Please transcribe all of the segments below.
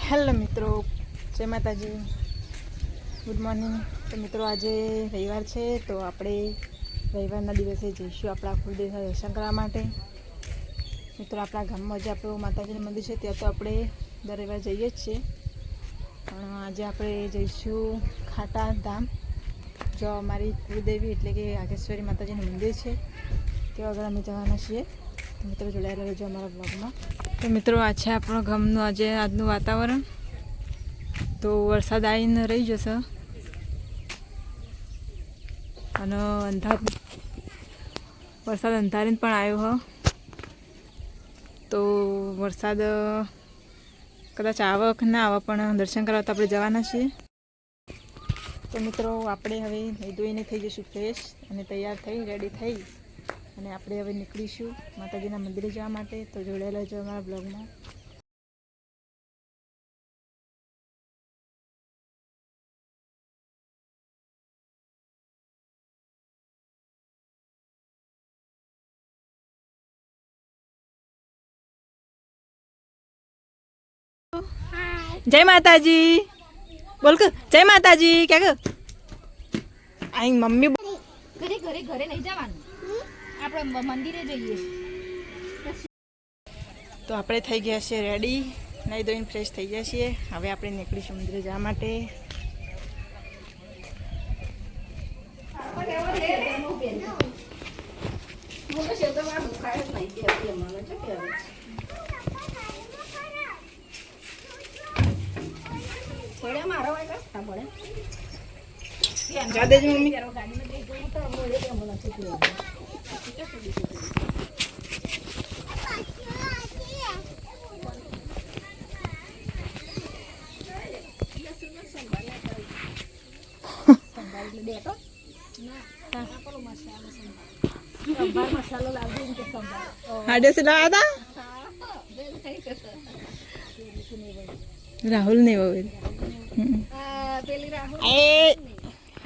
Hello મિત્રો, જય માતાજી, ગુડ મોર્નિંગ. તો મિત્રો આજે રવિવાર છે, તો આપણે રવિવારના દિવસે જઈશું આપણા કુળદેવના દર્શન કરવા માટે. મિત્રો આપણા ગામમાં જે આપણું માતાજીનું મંદિર છે ત્યાં તો આપણે દર રવિવાર જઈએ જ છીએ, પણ આજે આપણે જઈશું ખાટા ધામ. જો અમારી કુળદેવી એટલે કે આગેશ્વરી માતાજીનું મંદિર છે ત્યાં આગળ અમે જવાના છીએ. તો મિત્રો જોડાયેલા રહેજો અમારા બ્લોગમાં. તો મિત્રો આ છે આપણો ગામનું આજનું વાતાવરણ. તો વરસાદ આવીને રહી જશે અને વરસાદ અંધારીને પણ આવ્યો હ. તો વરસાદ કદાચ આવે કે ના આવે, પણ દર્શન કરવા તો આપણે જવાના છીએ. તો મિત્રો આપણે હવે નહીં ધોઈને થઈ જઈશું ફ્રેશ અને તૈયાર થઈ રેડી થઈ અને આપણે હવે નીકળીશું માતાજીના મંદિરે જવા માટે. તો જોડાયેલા રહેજો અમારા બ્લોગમાં. જય માતાજી બોલ કે જય માતાજી કે આઈ મમ્મી ઘરે ઘરે ઘરે નહીં જવાનું, આપણે મંદિરે જઈએ. તો આપણે થઈ ગયા છીએ રેડી, નહીં ધોઈને ફ્રેશ થઈ ગયા છીએ. હવે આપણે નીકળીશું મંદિરે જવા માટે. જા દેજો મમ્મી. હાડે લાવ્યા હતા રાહુલ ને હવે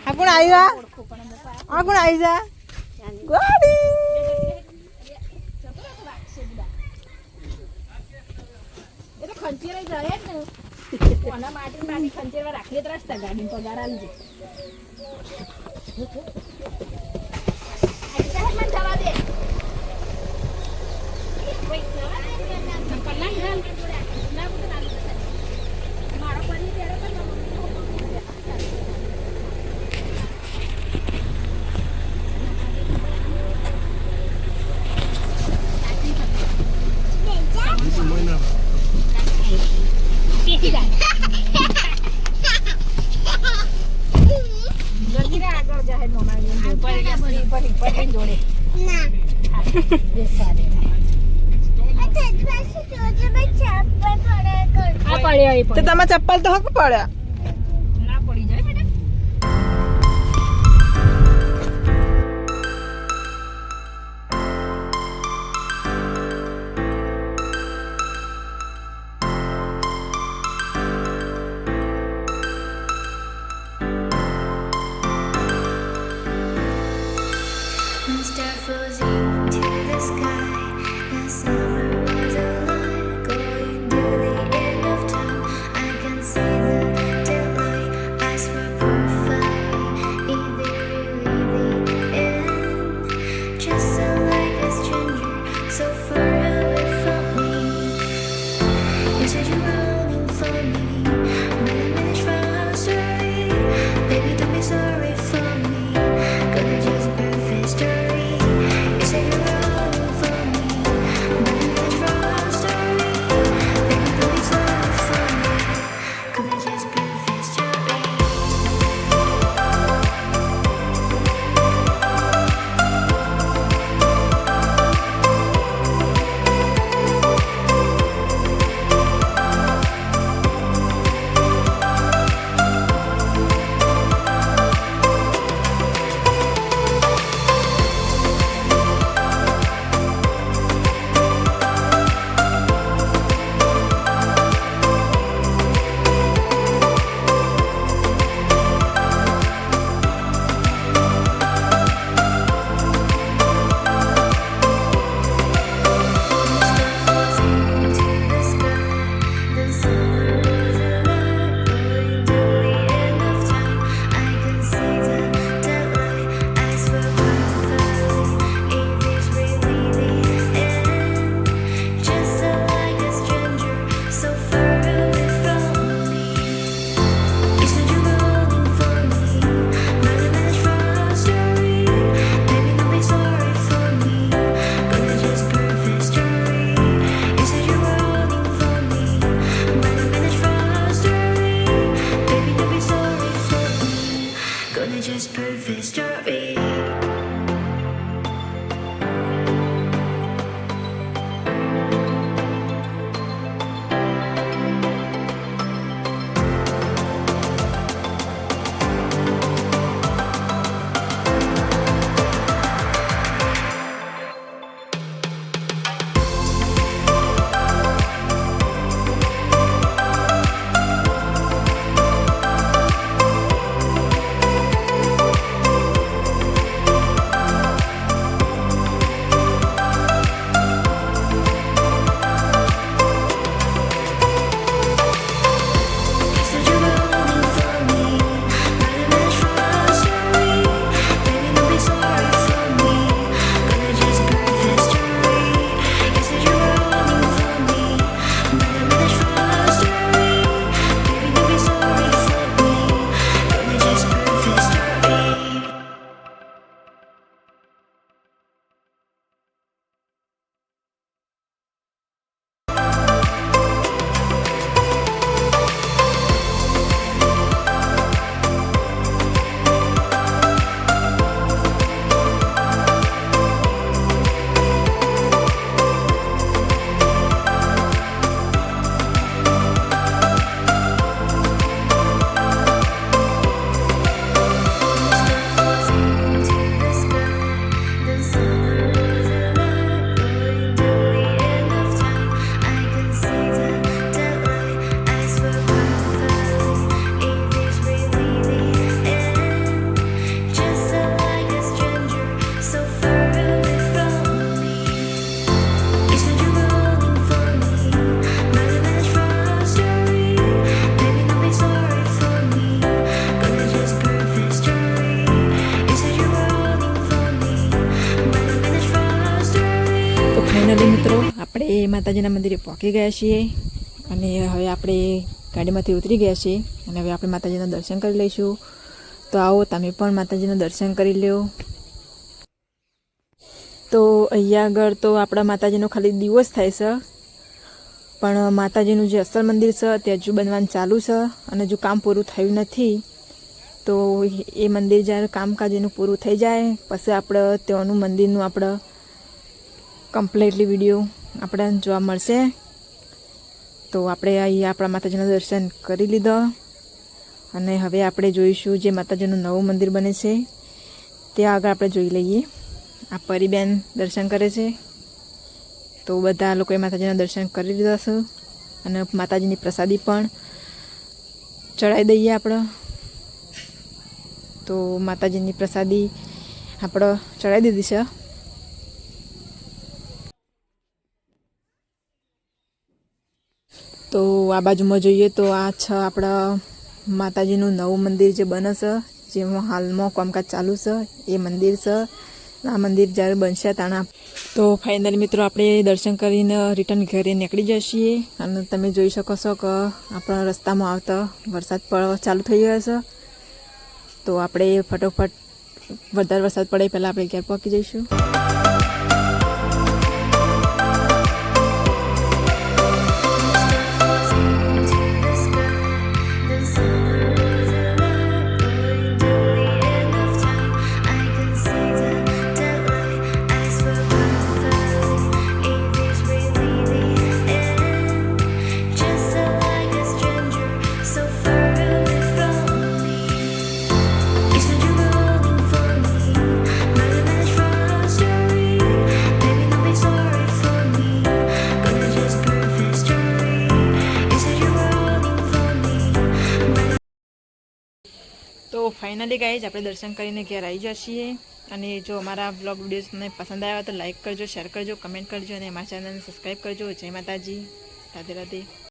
આ કોણ આવ્યા? આ કોણ આવી જા ગાડી એ તો ખંચેરા જાય ને કોના માટી ખંચેરા રાખીએ તો રસ્તા ગાડી પગાર આલજે. જવા દે મારો પરી આગળ જાય જોડે તો તમારા ચપ્પલ તો હક પડ્યા ના પડી જાય બેટા. Going to the end of time, I can see the માતાજીના મંદિરે પહોંચી ગયા છીએ અને હવે આપણે ગાડીમાંથી ઉતરી ગયા છીએ અને હવે આપણે માતાજીના દર્શન કરી લઈશું. તો આવો તમે પણ માતાજીના દર્શન કરી લો. તો અહીંયા આગળ તો આપણા માતાજીનો ખાલી દિવસ થાય છે, પણ માતાજીનું જે અસલ મંદિર છે તે હજુ બનવાનું ચાલુ છે અને હજુ કામ પૂરું થયું નથી. તો એ મંદિર જ્યારે કામકાજ એનું પૂરું થઈ જાય પછી આપણે ત્યાંનું મંદિરનું આપણે કમ્પ્લીટલી વિડીયો આપણે જોવા મળશે. તો આપણે અહીંયા આપણા માતાજીના દર્શન કરી લીધા અને હવે આપણે જોઈશું જે માતાજીનું નવું મંદિર બને છે ત્યાં આગળ આપણે જોઈ લઈએ. આ પરીબેન દર્શન કરે છે. તો બધા લોકોએ માતાજીના દર્શન કરી લીધા છે અને માતાજીની પ્રસાદી પણ ચડાવી દઈએ આપણે. તો માતાજીની પ્રસાદી આપણે ચડાવી દીધી છે. તો આ બાજુમાં જોઈએ તો આ છે આપણા માતાજીનું નવું મંદિર જે બને છે, જેમાં હાલમાં કામકાજ ચાલુ છે એ મંદિર છે. આ મંદિર જ્યારે બનશે તાણા તો ફાઇનલી મિત્રો આપણે દર્શન કરીને રિટર્ન ઘરે નીકળી જઈએ છીએ. અને તમે જોઈ શકો છો કે આપણા રસ્તામાં આવતા વરસાદ ચાલુ થઈ ગયો છે. તો આપણે ફટોફટ વધારે વરસાદ પડે પહેલાં આપણે ઘેર પહોંચી જઈશું. તો ફાઇનલી ગાઈઝ આપણે દર્શન કરીને ઘેર આવી જઈએ છીએ. અને જો અમારા બ્લોગ વિડીયોઝ તમને પસંદ આવ્યા તો લાઇક કરજો, શેર કરજો, કમેન્ટ કરજો અને અમારા ચેનલને સબસ્ક્રાઈબ કરજો. જય માતાજી, રાધે રાધે.